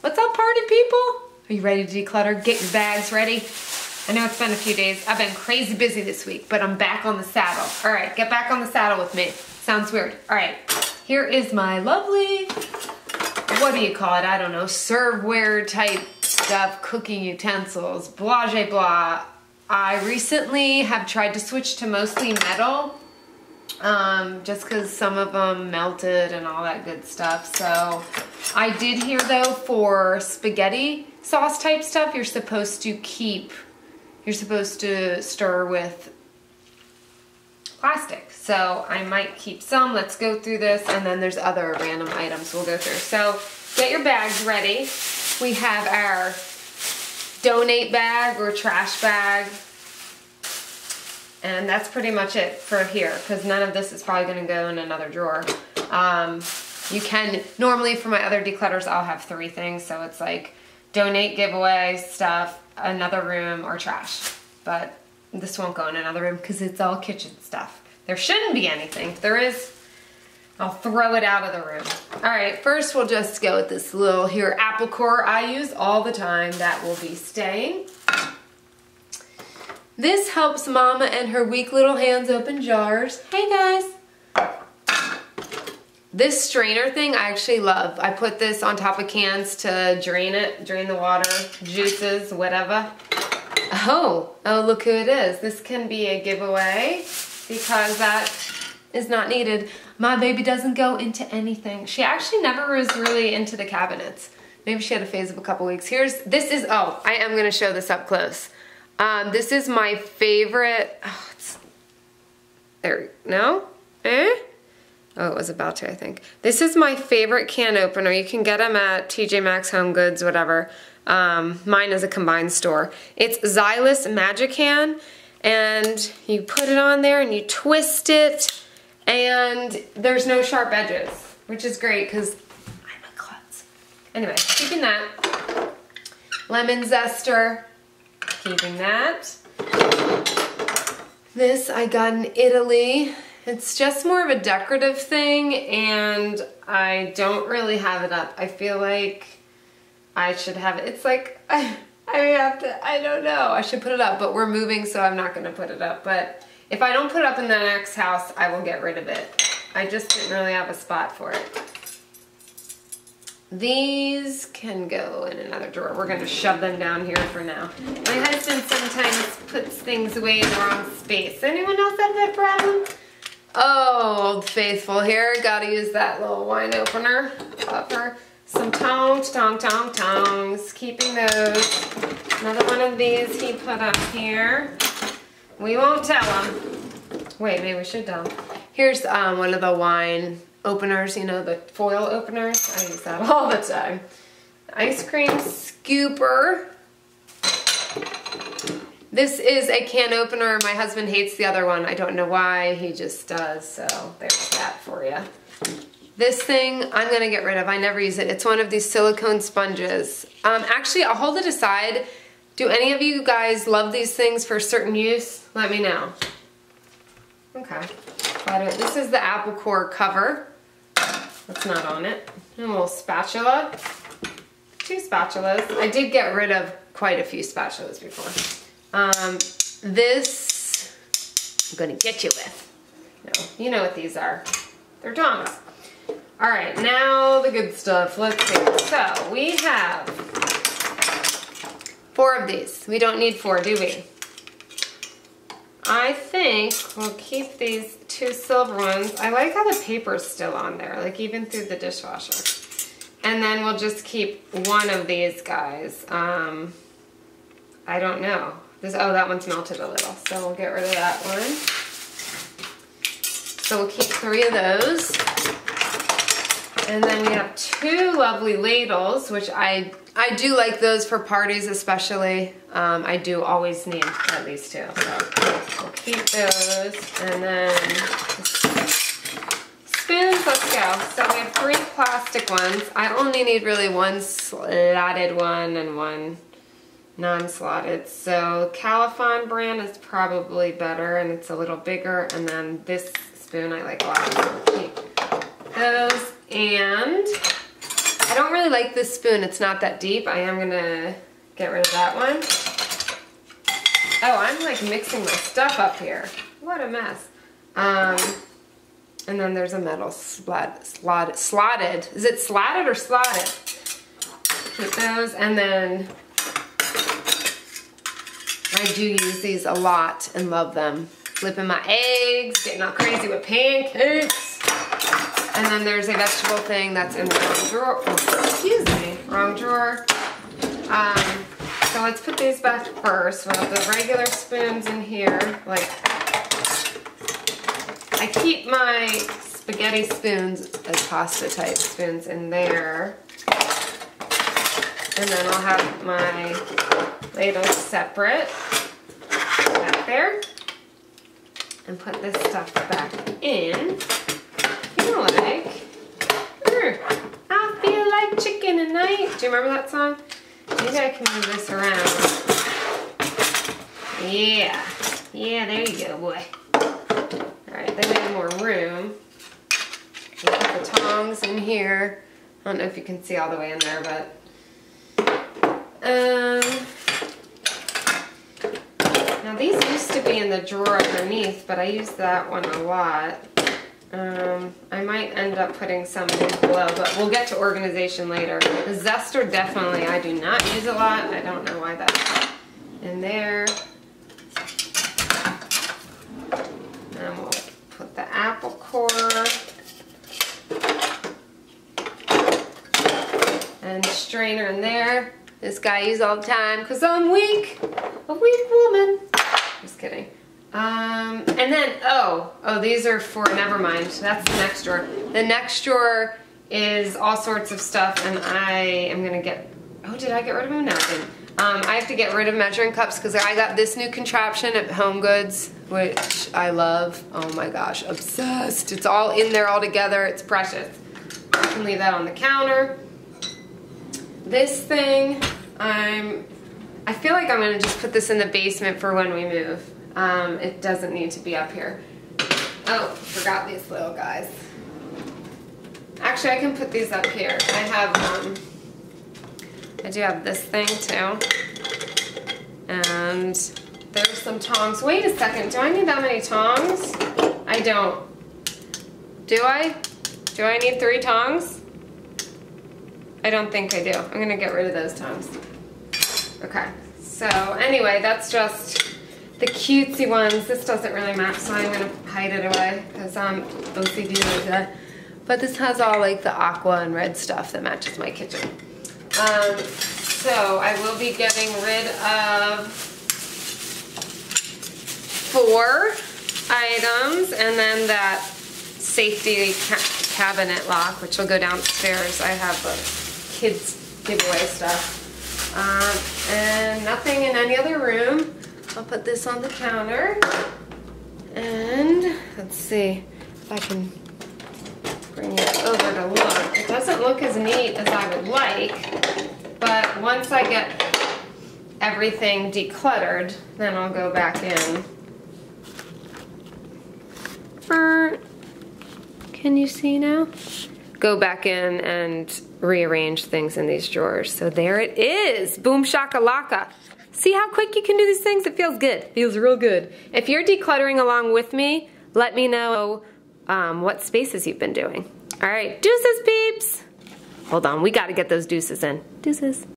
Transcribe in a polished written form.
What's up, party people? Are you ready to declutter? Get your bags ready. I know it's been a few days. I've been crazy busy this week, but I'm back on the saddle. All right, get back on the saddle with me. Sounds weird. All right, here is my lovely, what do you call it? I don't know, serveware type stuff, cooking utensils, blah, blah, blah. I recently have tried to switch to mostly metal, just because some of them melted and all that good stuff. So I did hear though, for spaghetti sauce type stuff, you're supposed to stir with plastic. So I might keep some. Let's go through this, and then there's other random items we'll go through. So get your bags ready. We have our donate bag or trash bag. And that's pretty much it for here, because none of this is probably going to go in another drawer. You can, normally for my other declutters, I'll have 3 things. So it's like donate, giveaway, stuff, another room, or trash. But this won't go in another room because it's all kitchen stuff. There shouldn't be anything. If there is, I'll throw it out of the room. All right, first we'll just go with this little here apple core I use all the time. That will be staying. This helps Mama and her weak little hands open jars. Hey guys. This strainer thing I actually love. I put this on top of cans to drain the water, juices, whatever. Oh, look who it is. This can be a giveaway because that is not needed. My baby doesn't go into anything. She actually never was really into the cabinets. Maybe she had a phase of a couple weeks. Oh, I am gonna show this up close. This is my favorite, no? Oh, it was about to, I think. This is my favorite can opener. You can get them at TJ Maxx, Home Goods, whatever. Mine is a combined store. It's Xylus Magic Can, and you put it on there and you twist it, and there's no sharp edges, which is great because I'm a klutz. Anyway, keeping that. Lemon zester. Keeping that. This I got in Italy. It's just more of a decorative thing, and I don't really have it up. I feel like I should have it. It's like, I don't know. I should put it up, but we're moving, so I'm not gonna put it up. But if I don't put it up in the next house, I will get rid of it. I just didn't really have a spot for it. These can go in another drawer. We're gonna shove them down here for now. My husband sometimes puts things away in the wrong space. Anyone else have that problem? Oh, Old Faithful here. Gotta use that little wine opener. Upper. Some tongs. Keeping those. Another one of these he put up here. We won't tell him. Wait, maybe we should tell him. Here's one of the wine openers, you know, the foil openers. I use that all the time. Ice cream scooper. This is a can opener. My husband hates the other one. I don't know why, he just does, so there's that for you. This thing I'm gonna get rid of. I never use it. It's one of these silicone sponges. Actually, I'll hold it aside. Do any of you guys love these things for certain use? Let me know. Okay. This is the apple core cover. That's not on it. And a little spatula. 2 spatulas. I did get rid of quite a few spatulas before. This I'm gonna get you with. No, you know what these are. They're tongs. All right, now the good stuff. Let's see. So we have 4 of these. We don't need 4, do we? I think we'll keep these 2 silver ones. I like how the paper's still on there, like even through the dishwasher. And then we'll just keep 1 of these guys. I don't know. Oh, that one's melted a little, so we'll get rid of that one. So we'll keep 3 of those. And then we have 2 lovely ladles, which I do like those for parties especially. I do always need at least 2. So we'll keep those. And then spoons, let's go. So we have 3 plastic ones. I only need really 1 slotted one and 1 non-slotted. So Califon brand is probably better, and it's a little bigger. And then this spoon I like a lot, so we'll keep those. And I don't really like this spoon. It's not that deep. I am gonna get rid of that one. Oh, I'm like mixing my stuff up here. What a mess. And then there's a metal slotted. Is it slatted or slotted? Keep those, and then I do use these a lot and love them. Flipping my eggs, getting all crazy with pancakes. And then there's a vegetable thing that's in the wrong drawer. Oh, excuse me, wrong drawer. So let's put these back first. We'll have the regular spoons in here. Like, I keep my spaghetti spoons as pasta type spoons in there. And then I'll have my ladles separate back there. And put this stuff back in. Feel like, I feel like chicken tonight. Do you remember that song? Maybe I can move this around. Yeah. Yeah, there you go, boy. Alright, then we have more room. We'll put the tongs in here. I don't know if you can see all the way in there, but now these used to be in the drawer underneath, but I use that one a lot. I might end up putting some in below, but we'll get to organization later. The zester definitely I do not use a lot. I don't know why that's in there. And we'll put the apple core and strainer in there. This guy I use all the time because I'm weak. A weak woman. Just kidding. And then, oh, these are for, never mind. That's the next drawer. The next drawer is all sorts of stuff, and I am gonna get, oh, did I get rid of them? No, I didn't. I have to get rid of measuring cups because I got this new contraption at Home Goods, which I love. Oh my gosh, obsessed. It's all in there all together. It's precious. I can leave that on the counter. This thing, I feel like I'm gonna just put this in the basement for when we move. It doesn't need to be up here. Oh, forgot these little guys. Actually, I can put these up here. I do have this thing too. And there's some tongs. Wait a second, do I need that many tongs? I don't. Do I? Do I need 3 tongs? I don't think I do. I'm gonna get rid of those tongs. Okay, so anyway, that's just the cutesy ones. This doesn't really match, so I'm gonna hide it away because I'm OCD like that. But this has all like the aqua and red stuff that matches my kitchen. So I will be getting rid of 4 items, and then that safety cabinet lock, which will go downstairs. I have kids giveaway stuff. And nothing in any other room. I'll put this on the counter. And let's see if I can bring it over to look. It doesn't look as neat as I would like, but once I get everything decluttered, then I'll go back in. Can you see now? Go back in and rearrange things in these drawers. So there it is. Boom shakalaka. See how quick you can do these things? It feels good. Feels real good. If you're decluttering along with me, let me know what spaces you've been doing. All right, deuces, peeps. Hold on, we gotta get those deuces in. Deuces.